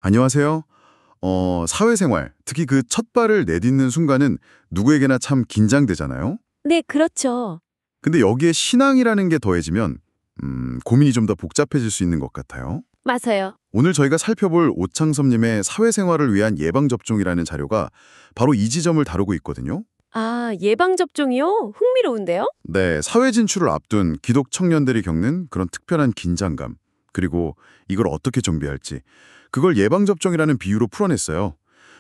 안녕하세요. 사회생활, 특히 그 첫 발을 내딛는 순간은 누구에게나 참 긴장되잖아요. 네, 그렇죠. 근데 여기에 신앙이라는 게 더해지면 고민이 좀 더 복잡해질 수 있는 것 같아요. 맞아요. 오늘 저희가 살펴볼 오창섭님의 사회생활을 위한 예방접종이라는 자료가 바로 이 지점을 다루고 있거든요. 아, 예방접종이요? 흥미로운데요? 네, 사회 진출을 앞둔 기독 청년들이 겪는 그런 특별한 긴장감, 그리고 이걸 어떻게 정비할지, 그걸 예방접종이라는 비유로 풀어냈어요.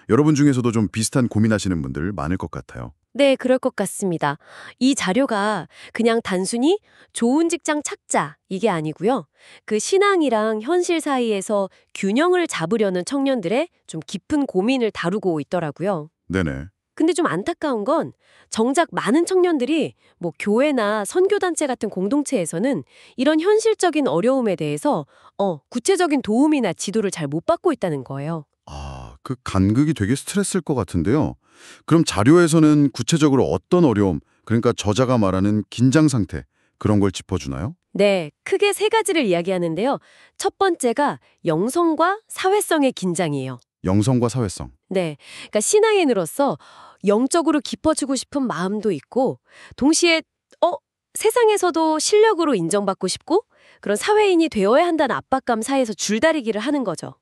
여러분 중에서도 좀 비슷한 고민하시는 분들 많을 것 같아요. 네, 그럴 것 같습니다. 이 자료가 그냥 단순히 좋은 직장 찾자 이게 아니고요. 그 신앙이랑 현실 사이에서 균형을 잡으려는 청년들의 좀 깊은 고민을 다루고 있더라고요. 네네. 근데 좀 안타까운 건 정작 많은 청년들이 뭐 교회나 선교단체 같은 공동체에서는 이런 현실적인 어려움에 대해서 구체적인 도움이나 지도를 잘 못 받고 있다는 거예요. 그 간극이 되게 스트레스일 것 같은데요. 그럼 자료에서는 구체적으로 어떤 어려움, 그러니까 저자가 말하는 긴장 상태, 그런 걸 짚어주나요? 네, 크게 세 가지를 이야기하는데요. 첫 번째가 영성과 사회성의 긴장이에요. 영성과 사회성. 네, 그러니까 신앙인으로서 영적으로 깊어지고 싶은 마음도 있고 동시에 어, 세상에서도 실력으로 인정받고 싶고 그런 사회인이 되어야 한다는 압박감 사이에서 줄다리기를 하는 거죠.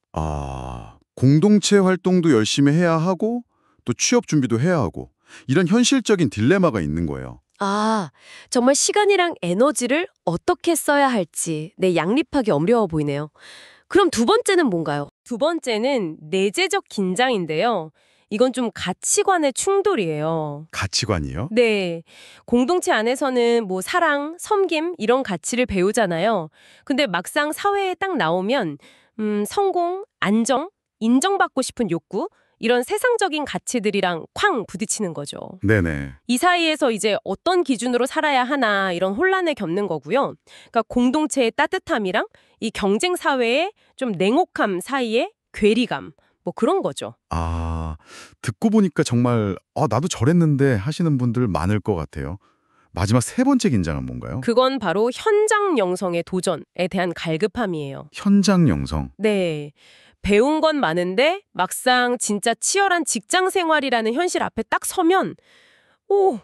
공동체 활동도 열심히 해야 하고, 또 취업 준비도 해야 하고, 이런 현실적인 딜레마가 있는 거예요. 아, 정말 시간이랑 에너지를 어떻게 써야 할지 양립하기 어려워 보이네요. 그럼 두 번째는 뭔가요? 두 번째는 내재적 긴장인데요. 이건 좀 가치관의 충돌이에요. 가치관이요? 네. 공동체 안에서는 뭐 사랑, 섬김 이런 가치를 배우잖아요. 근데 막상 사회에 딱 나오면 성공, 안정, 인정받고 싶은 욕구 이런 세상적인 가치들이랑 쾅 부딪히는 거죠. 네네. 이 사이에서 이제 어떤 기준으로 살아야 하나 이런 혼란을 겪는 거고요. 그러니까 공동체의 따뜻함이랑 이 경쟁 사회의 좀 냉혹함 사이의 괴리감 뭐 그런 거죠. 듣고 보니까 정말 나도 저랬는데 하시는 분들 많을 것 같아요. 마지막 세 번째 긴장은 뭔가요? 그건 바로 현장 영성의 도전에 대한 갈급함이에요. 현장 영성. 네. 배운 건 많은데 막상 진짜 치열한 직장 생활이라는 현실 앞에 딱 서면 오,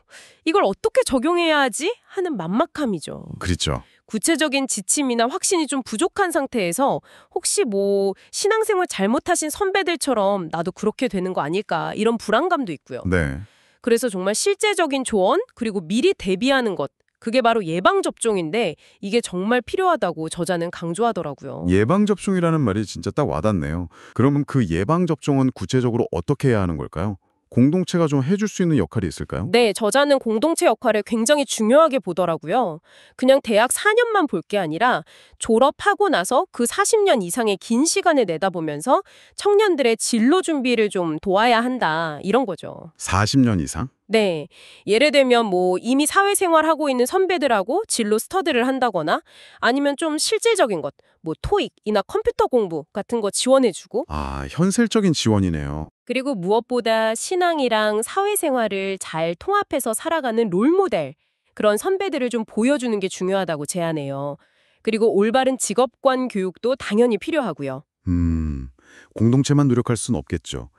이걸 어떻게 적용해야 하지? 하는 막막함이죠. 그렇죠. 구체적인 지침이나 확신이 좀 부족한 상태에서 혹시 뭐 신앙생활 잘못하신 선배들처럼 나도 그렇게 되는 거 아닐까 이런 불안감도 있고요. 네. 그래서 정말 실제적인 조언 그리고 미리 대비하는 것 그게 바로 예방접종인데 이게 정말 필요하다고 저자는 강조하더라고요. 예방접종이라는 말이 진짜 딱 와닿네요. 그러면 그 예방접종은 구체적으로 어떻게 해야 하는 걸까요? 공동체가 좀 해줄 수 있는 역할이 있을까요? 네, 저자는 공동체 역할을 굉장히 중요하게 보더라고요. 그냥 대학 4년만 볼 게 아니라 졸업하고 나서 그 40년 이상의 긴 시간을 내다보면서 청년들의 진로 준비를 좀 도와야 한다, 이런 거죠. 40년 이상? 네, 예를 들면 뭐 이미 사회생활하고 있는 선배들하고 진로 스터디를 한다거나 아니면 좀 실질적인 것, 뭐 토익이나 컴퓨터 공부 같은 거 지원해주고 현실적인 지원이네요. 그리고 무엇보다 신앙이랑 사회생활을 잘 통합해서 살아가는 롤모델, 그런 선배들을 좀 보여주는 게 중요하다고 제안해요. 그리고 올바른 직업관 교육도 당연히 필요하고요. 공동체만 노력할 순 없겠죠.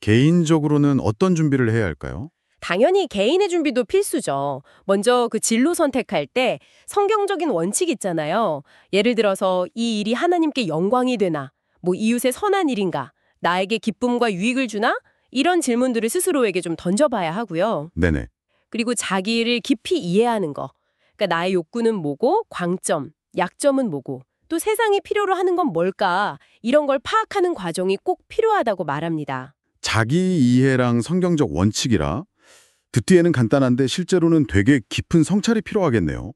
개인적으로는 어떤 준비를 해야 할까요? 당연히 개인의 준비도 필수죠. 먼저 그 진로 선택할 때 성경적인 원칙 있잖아요. 예를 들어서 이 일이 하나님께 영광이 되나? 뭐 이웃의 선한 일인가? 나에게 기쁨과 유익을 주나? 이런 질문들을 스스로에게 좀 던져봐야 하고요. 네네. 그리고 자기 일을 깊이 이해하는 거. 그러니까 나의 욕구는 뭐고, 광점, 약점은 뭐고, 또 세상이 필요로 하는 건 뭘까? 이런 걸 파악하는 과정이 꼭 필요하다고 말합니다. 자기 이해랑 성경적 원칙이라 듣기에는 간단한데 실제로는 되게 깊은 성찰이 필요하겠네요.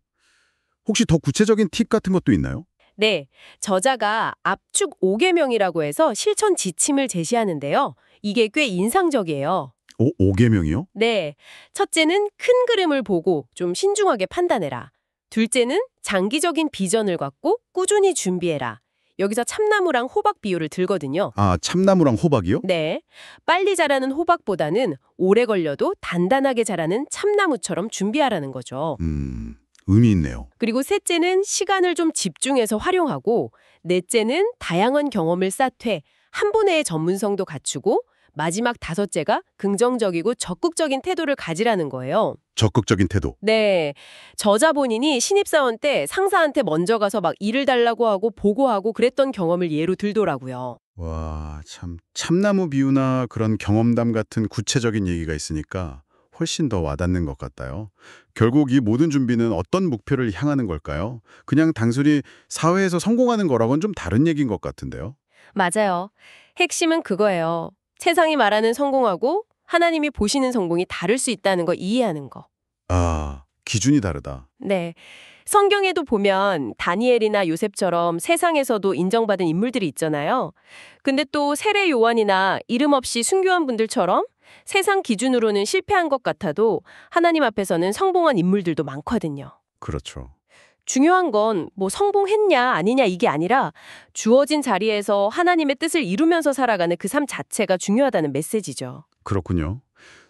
혹시 더 구체적인 팁 같은 것도 있나요? 네, 저자가 압축 5계명이라고 해서 실천 지침을 제시하는데요. 이게 꽤 인상적이에요. 5계명이요? 네, 첫째는 큰 그림을 보고 좀 신중하게 판단해라. 둘째는 장기적인 비전을 갖고 꾸준히 준비해라. 여기서 참나무랑 호박 비유를 들거든요. 참나무랑 호박이요? 네, 빨리 자라는 호박보다는 오래 걸려도 단단하게 자라는 참나무처럼 준비하라는 거죠. 의미 있네요. 그리고 셋째는 시간을 좀 집중해서 활용하고 넷째는 다양한 경험을 쌓되 한 분의 전문성도 갖추고 마지막 다섯째가 긍정적이고 적극적인 태도를 가지라는 거예요. 적극적인 태도. 네. 저자 본인이 신입사원 때 상사한테 먼저 가서 막 일을 달라고 하고 보고하고 그랬던 경험을 예로 들더라고요. 와, 참 참나무 비유나 그런 경험담 같은 구체적인 얘기가 있으니까 훨씬 더 와닿는 것 같아요. 결국 이 모든 준비는 어떤 목표를 향하는 걸까요? 그냥 단순히 사회에서 성공하는 거랑은 좀 다른 얘기인 것 같은데요. 맞아요. 핵심은 그거예요. 세상이 말하는 성공하고 하나님이 보시는 성공이 다를 수 있다는 거 이해하는 거. 아, 기준이 다르다. 네. 성경에도 보면 다니엘이나 요셉처럼 세상에서도 인정받은 인물들이 있잖아요. 근데 또 세례 요한이나 이름 없이 순교한 분들처럼 세상 기준으로는 실패한 것 같아도 하나님 앞에서는 성공한 인물들도 많거든요. 그렇죠. 중요한 건 뭐 성공했냐 아니냐 이게 아니라 주어진 자리에서 하나님의 뜻을 이루면서 살아가는 그 삶 자체가 중요하다는 메시지죠. 그렇군요.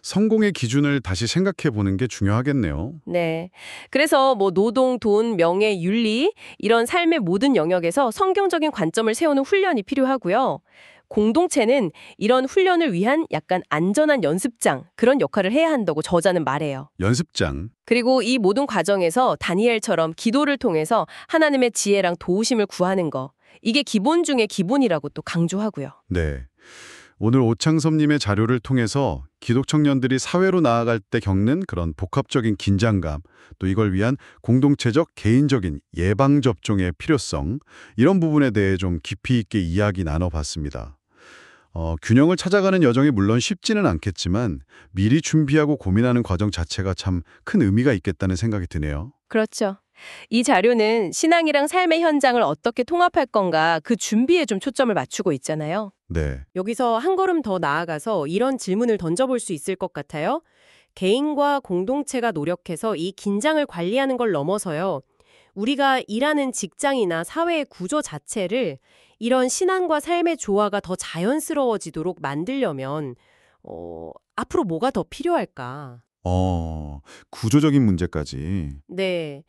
성공의 기준을 다시 생각해 보는 게 중요하겠네요. 네. 그래서 뭐 노동, 돈, 명예, 윤리 이런 삶의 모든 영역에서 성경적인 관점을 세우는 훈련이 필요하고요. 공동체는 이런 훈련을 위한 약간 안전한 연습장 그런 역할을 해야 한다고 저자는 말해요. 연습장. 그리고 이 모든 과정에서 다니엘처럼 기도를 통해서 하나님의 지혜랑 도우심을 구하는 거. 이게 기본 중에 기본이라고 또 강조하고요. 네. 오늘 오창섭님의 자료를 통해서 기독 청년들이 사회로 나아갈 때 겪는 그런 복합적인 긴장감, 또 이걸 위한 공동체적 개인적인 예방접종의 필요성, 이런 부분에 대해 좀 깊이 있게 이야기 나눠봤습니다. 균형을 찾아가는 여정이 물론 쉽지는 않겠지만 미리 준비하고 고민하는 과정 자체가 참 큰 의미가 있겠다는 생각이 드네요. 그렇죠. 이 자료는 신앙이랑 삶의 현장을 어떻게 통합할 건가 그 준비에 좀 초점을 맞추고 있잖아요. 네. 여기서 한 걸음 더 나아가서 이런 질문을 던져볼 수 있을 것 같아요. 개인과 공동체가 노력해서 이 긴장을 관리하는 걸 넘어서요. 우리가 일하는 직장이나 사회의 구조 자체를 이런 신앙과 삶의 조화가 더 자연스러워지도록 만들려면 앞으로 뭐가 더 필요할까? 구조적인 문제까지. 네.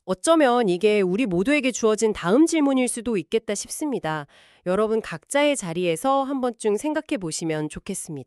어쩌면 이게 우리 모두에게 주어진 다음 질문일 수도 있겠다 싶습니다. 여러분 각자의 자리에서 한 번쯤 생각해 보시면 좋겠습니다.